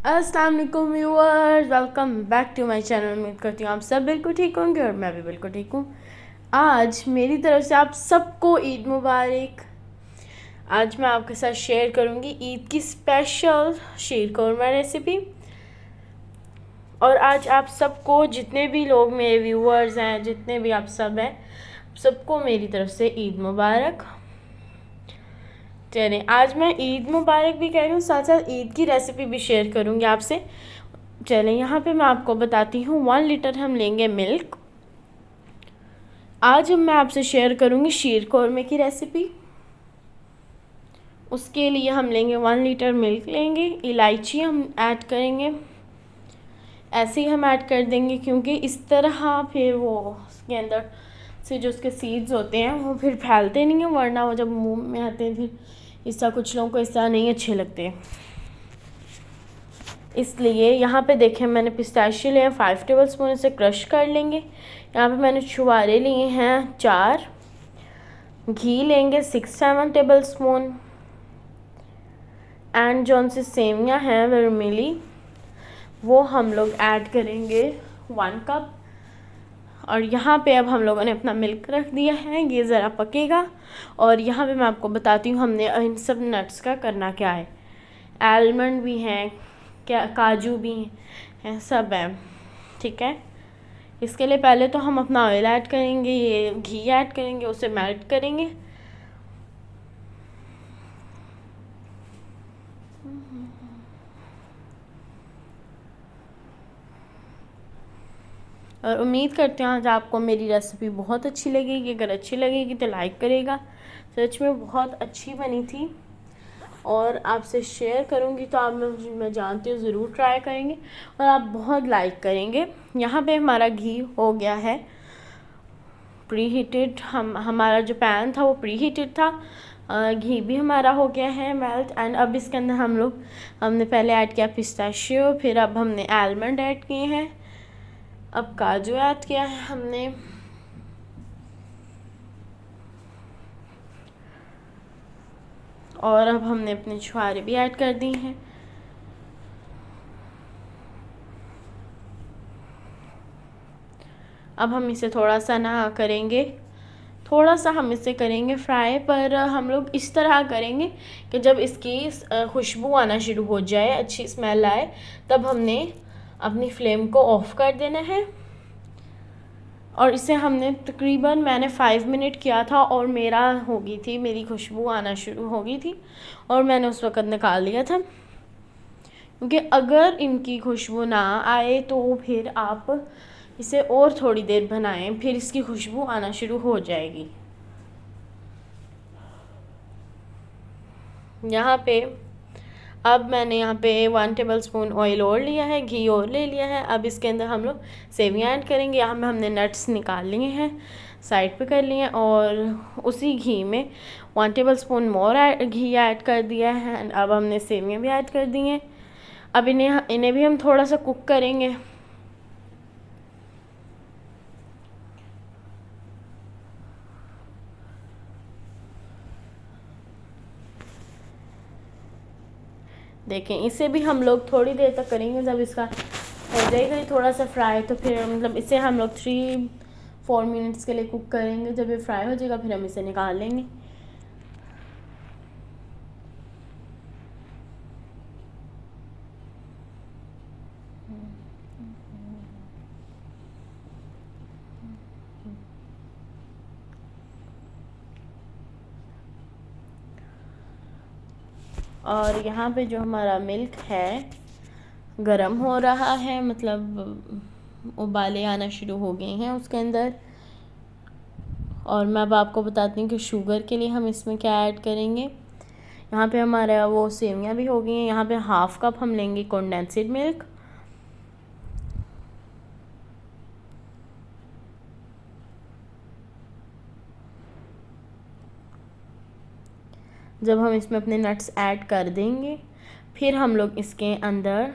अस्सलाम वालेकुम viewers, welcome back to my channel. उम्मीद करती हूँ आप सब बिल्कुल ठीक होंगे और मैं भी बिल्कुल ठीक हूँ। आज मेरी तरफ से आप सबको ईद मुबारक। आज मैं आपके साथ शेयर करूँगी ईद की स्पेशल शीर कौरमा रेसिपी। और आज आप सबको, जितने भी लोग मेरे व्यूअर्स हैं, जितने भी आप सब हैं, सबको मेरी तरफ से ईद मुबारक। चलें, आज मैं ईद मुबारक भी कह रही हूँ, साथ साथ ईद की रेसिपी भी शेयर करूँगी आपसे। चलें, यहाँ पे मैं आपको बताती हूँ। 1 लीटर हम लेंगे मिल्क। आज मैं आपसे शेयर करूँगी शीर कौरमे की रेसिपी। उसके लिए हम लेंगे 1 लीटर मिल्क लेंगे। इलायची हम ऐड करेंगे, ऐसे ही हम ऐड कर देंगे क्योंकि इस तरह फिर वो उसके अंदर से जो उसके सीड्स होते हैं वो फिर फैलते नहीं हैं, वरना वो जब मुंह में आते हैं फिर इस तरह कुछ लोगों को इस तरह नहीं अच्छे लगते। इसलिए यहाँ पे देखें, मैंने पिस्ताशियो लिए 5 टेबलस्पून, इसे क्रश कर लेंगे। यहाँ पे मैंने छुहारे लिए हैं 4। घी लेंगे 6-7 टेबलस्पून। एंड जौन सी सेवियाँ हैं वर्मिली, वो हम लोग ऐड करेंगे 1 कप। और यहाँ पे अब हम लोगों ने अपना मिल्क रख दिया है, ये ज़रा पकेगा। और यहाँ पे मैं आपको बताती हूँ हमने इन सब नट्स का करना क्या है। आलमंड भी हैं, क्या काजू भी हैं, सब है, ठीक है। इसके लिए पहले तो हम अपना ऑयल ऐड करेंगे, ये घी ऐड करेंगे, उसे मेल्ट करेंगे। और उम्मीद करते हैं आज आपको मेरी रेसिपी बहुत अच्छी लगेगी। अगर अच्छी लगेगी तो लाइक करेगा। सच में बहुत अच्छी बनी थी और आपसे शेयर करूंगी तो आप, मैं जानती हूँ, ज़रूर ट्राई करेंगे और आप बहुत लाइक करेंगे। यहाँ पे हमारा घी हो गया है प्री हीटेड। हमारा जो पैन था वो प्री हीटेड था। घी भी हमारा हो गया है मेल्ट। एंड अब इसके अंदर हमने पहले ऐड किया पिस्ताशियो, फिर अब हमने आलमंड ऐड किए हैं, अब काजू ऐड किया है हमने। और अब हमने अपने छुहारे भी ऐड कर दी हैं। अब हम इसे थोड़ा सा हम इसे करेंगे फ्राई, पर हम लोग इस तरह करेंगे कि जब इसकी खुशबू आना शुरू हो जाए, अच्छी स्मेल आए, तब हमने अपनी फ्लेम को ऑफ कर देना है। और इसे हमने तकरीबन, मैंने 5 मिनट किया था और मेरी खुशबू आना शुरू हो गई थी और मैंने उस वक़्त निकाल लिया था। क्योंकि अगर इनकी खुशबू ना आए तो फिर आप इसे और थोड़ी देर बनाएं, फिर इसकी खुशबू आना शुरू हो जाएगी। यहाँ पे अब मैंने यहाँ पे 1 टेबलस्पून ऑयल और लिया है, घी और ले लिया है। अब इसके अंदर हम लोग सेवियाँ ऐड करेंगे। यहाँ पे हमने नट्स निकाल लिए हैं, साइड पे कर लिए हैं, और उसी घी में 1 टेबलस्पून घी ऐड कर दिया है। अब हमने सेवियाँ भी ऐड कर दी हैं। अब इन्हें भी हम थोड़ा सा कुक करेंगे। देखें, इसे भी हम लोग थोड़ी देर तक करेंगे। जब इसका हो जाएगा थोड़ा सा फ्राई, तो फिर मतलब इसे हम लोग 3-4 मिनट्स के लिए कुक करेंगे। जब ये फ्राई हो जाएगा फिर हम इसे निकाल लेंगे। और यहाँ पे जो हमारा मिल्क है गरम हो रहा है, मतलब उबाले आना शुरू हो गए हैं उसके अंदर। और मैं अब आपको बताती हूँ कि शुगर के लिए हम इसमें क्या ऐड करेंगे। यहाँ पे हमारा वो सेवियाँ भी हो गई हैं। यहाँ पे 1/2 कप हम लेंगे कंडेंस्ड मिल्क। जब हम इसमें अपने नट्स ऐड कर देंगे, फिर हम लोग इसके अंदर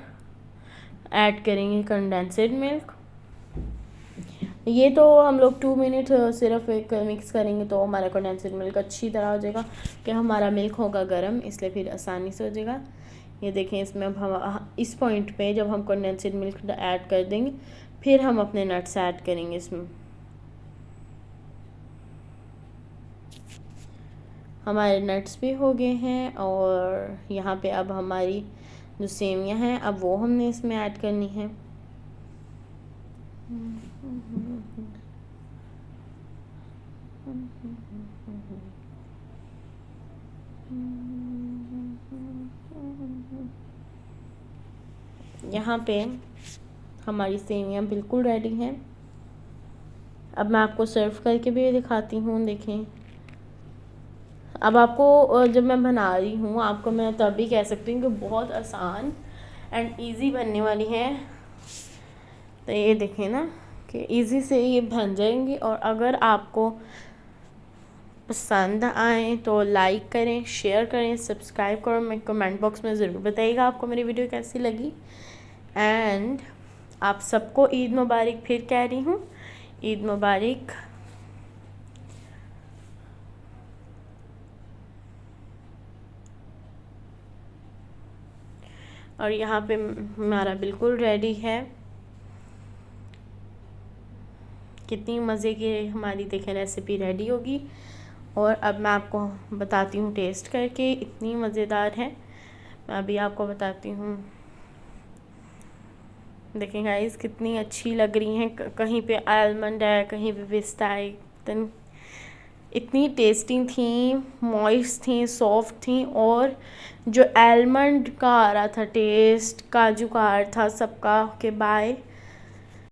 ऐड करेंगे कंडेंस्ड मिल्क। ये तो हम लोग 2 मिनट सिर्फ एक मिक्स करेंगे तो हमारा कंडेंस्ड मिल्क अच्छी तरह हो जाएगा। कि हमारा मिल्क होगा गर्म, इसलिए फिर आसानी से हो जाएगा। ये देखें, इसमें अब हम इस पॉइंट पे जब हम कंडेंस्ड मिल्क ऐड कर देंगे फिर हम अपने नट्स ऐड करेंगे इसमें। हमारे नट्स भी हो गए हैं और यहाँ पे अब हमारी जो सेवियाँ हैं अब वो हमने इसमें ऐड करनी है। यहाँ पे हमारी सेवियाँ बिल्कुल रेडी हैं। अब मैं आपको सर्व करके भी दिखाती हूँ। देखें, अब आपको जब मैं बना रही हूँ आपको मैं तभी कह सकती हूँ कि बहुत आसान एंड इजी बनने वाली है। तो ये देखें ना कि इजी से ये बन जाएंगी। और अगर आपको पसंद आए तो लाइक करें, शेयर करें, सब्सक्राइब करें। मैं कमेंट बॉक्स में ज़रूर बताइएगा आपको मेरी वीडियो कैसी लगी। एंड आप सबको ईद मुबारक फिर कह रही हूँ, ईद मुबारक। और यहाँ पे हमारा बिल्कुल रेडी है। कितनी मज़े की हमारी देखें रेसिपी रेडी होगी। और अब मैं आपको बताती हूँ टेस्ट करके, इतनी मज़ेदार है। मैं अभी आपको बताती हूँ। देखें गाइस कितनी अच्छी लग रही हैं। कहीं पे आलमंड है, कहीं पे पिस्ता है। इतनी टेस्टी थी, मॉइस्ट थी, सॉफ्ट थी। और जो आलमंड का आ रहा था टेस्ट, काजू का आ रहा था सबका के बाय